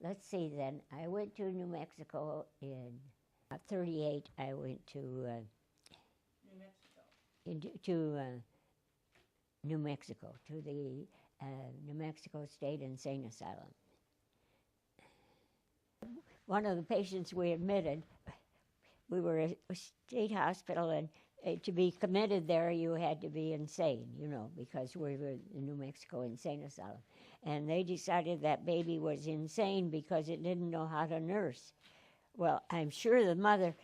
let's see then. I went to New Mexico in 38. I went to New Mexico. New Mexico, to the New Mexico State Insane Asylum. One of the patients we admitted, we were a state hospital, and to be committed there, you had to be insane, you know, because we were the New Mexico Insane Asylum. And they decided that baby was insane because it didn't know how to nurse. Well, I'm sure the mother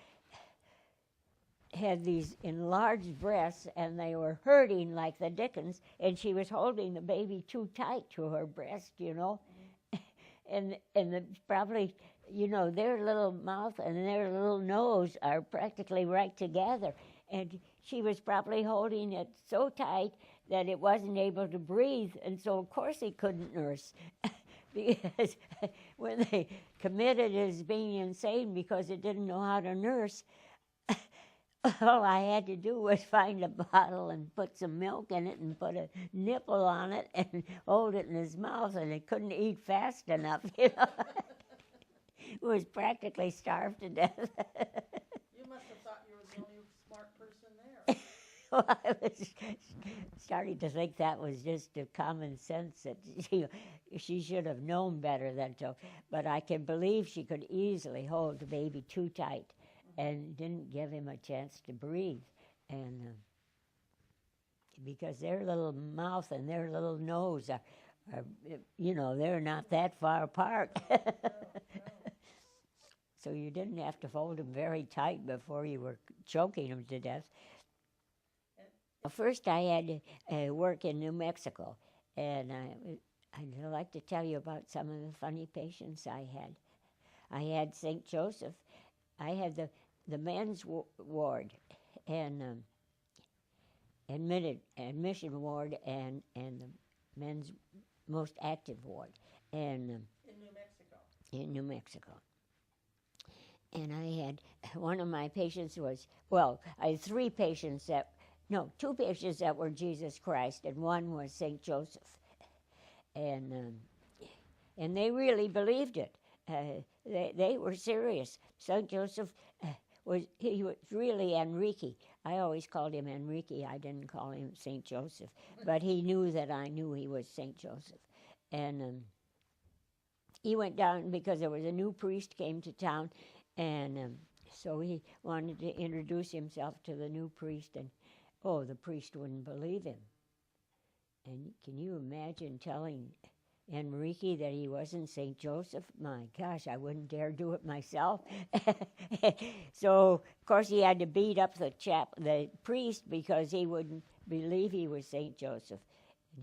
had these enlarged breasts, and they were hurting like the dickens, and she was holding the baby too tight to her breast, you know. And probably, you know, their little mouth and their little nose are practically right together. And she was probably holding it so tight that it wasn't able to breathe, and so of course he couldn't nurse. Because when they committed it as being insane because it didn't know how to nurse, all I had to do was find a bottle and put some milk in it and put a nipple on it and hold it in his mouth, and it couldn't eat fast enough, you know. It was practically starved to death. You must have thought you were the only smart person there. Well, I was starting to think that was just a common sense that she should have known better than to. But I can believe she could easily hold the baby too tight and didn't give him a chance to breathe. And because their little mouth and their little nose are, you know, they're not that far apart. So you didn't have to hold them very tight before you were choking them to death. First, I had to work in New Mexico, and I'd like to tell you about some of the funny patients I had. I had St. Joseph. I had the men's ward and admission ward and the men's most active ward. And in New Mexico. In New Mexico. And I had, one of my patients was, well, I had two patients that were Jesus Christ, and one was St. Joseph. And they really believed it. They were serious. St. Joseph was really Enrique. I always called him Enrique. I didn't call him St. Joseph. But he knew that I knew he was St. Joseph. And he went down because there was a new priest came to town, and so he wanted to introduce himself to the new priest, and the priest wouldn't believe him. And can you imagine telling Enrique that he wasn't St. Joseph? My gosh, I wouldn't dare do it myself. So, of course, he had to beat up the priest because he wouldn't believe he was St. Joseph.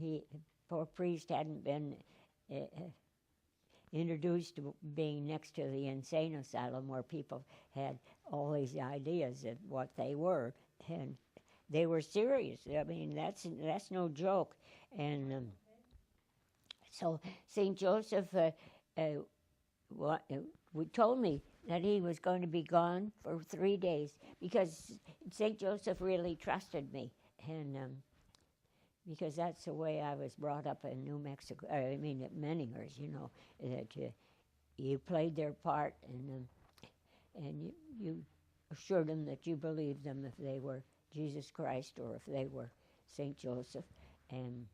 The poor priest hadn't been introduced to being next to the insane asylum where people had all these ideas of what they were, and they were serious. I mean, that's no joke. And so St. Joseph told me that he was going to be gone for 3 days because St. Joseph really trusted me, and because that's the way I was brought up in New Mexico. I mean, at Menningers, you know, that you played their part, and you assured them that you believed them if they were Jesus Christ or if they were St. Joseph, and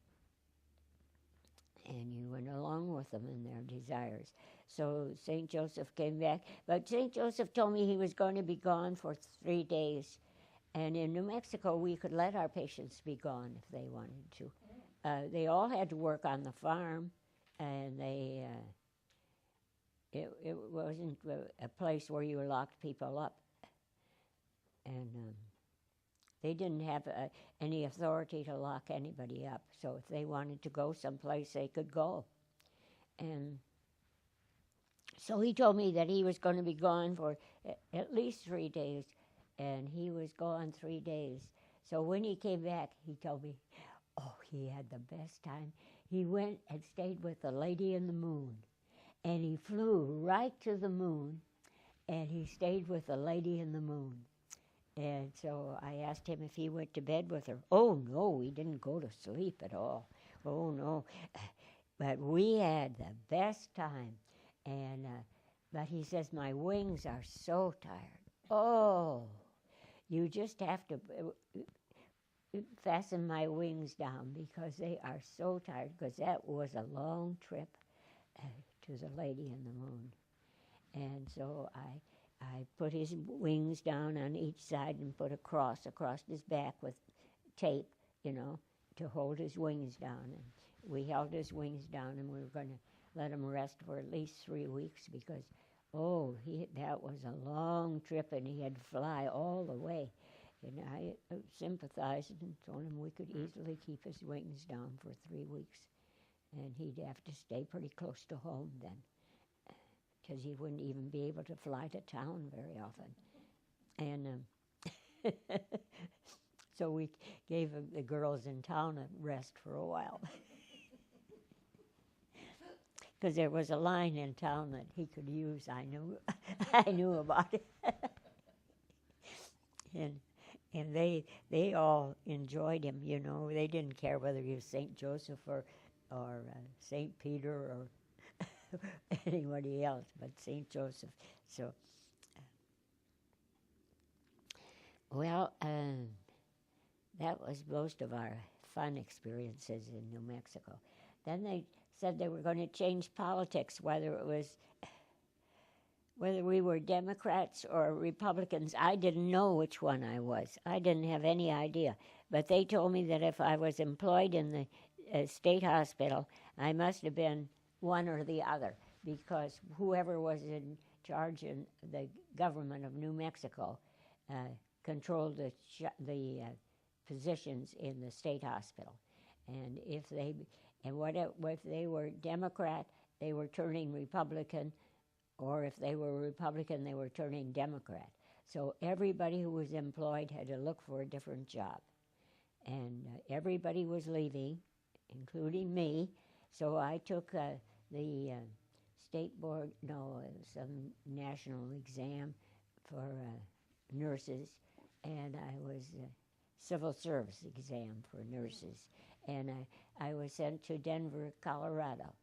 you went along with them in their desires. So St. Joseph came back, but St. Joseph told me he was going to be gone for 3 days. And in New Mexico, we could let our patients be gone if they wanted to. They all had to work on the farm, and it wasn't a place where you locked people up. And they didn't have any authority to lock anybody up. So if they wanted to go someplace, they could go. And so he told me that he was going to be gone for at least 3 days. And he was gone 3 days. So when he came back, he told me, he had the best time. He went and stayed with the lady in the moon. And he flew right to the moon, and he stayed with the lady in the moon. And so I asked him if he went to bed with her. Oh, no, he didn't go to sleep at all. Oh, no. But we had the best time. And but he says my wings are so tired. Oh, you just have to fasten my wings down because they are so tired. Because that was a long trip to the Lady in the Moon, and so I put his wings down on each side and put a cross across his back with tape, to hold his wings down. And we held his wings down, and we were going to let him rest for at least 3 weeks because, that was a long trip, and he had to fly all the way. And I sympathized and told him we could easily keep his wings down for 3 weeks, and he'd have to stay pretty close to home then, because he wouldn't even be able to fly to town very often. And so we gave the girls in town a rest for a while. Because there was a line in town that he could use. I knew about it. And they all enjoyed him. They didn't care whether he was St. Joseph or St. Peter or anybody else, but St. Joseph. So, that was most of our fun experiences in New Mexico. Then they said they were going to change politics, whether we were Democrats or Republicans. I didn't know which one I was. I didn't have any idea. But they told me that if I was employed in the state hospital, I must have been one or the other, because whoever was in charge in the government of New Mexico controlled the positions in the state hospital. And if they were Democrat, they were turning Republican, or if they were Republican, they were turning Democrat. So everybody who was employed had to look for a different job. And everybody was leaving, including me. So I took the state board, some national exam for nurses, and I was civil service exam for nurses. And I was sent to Denver, Colorado.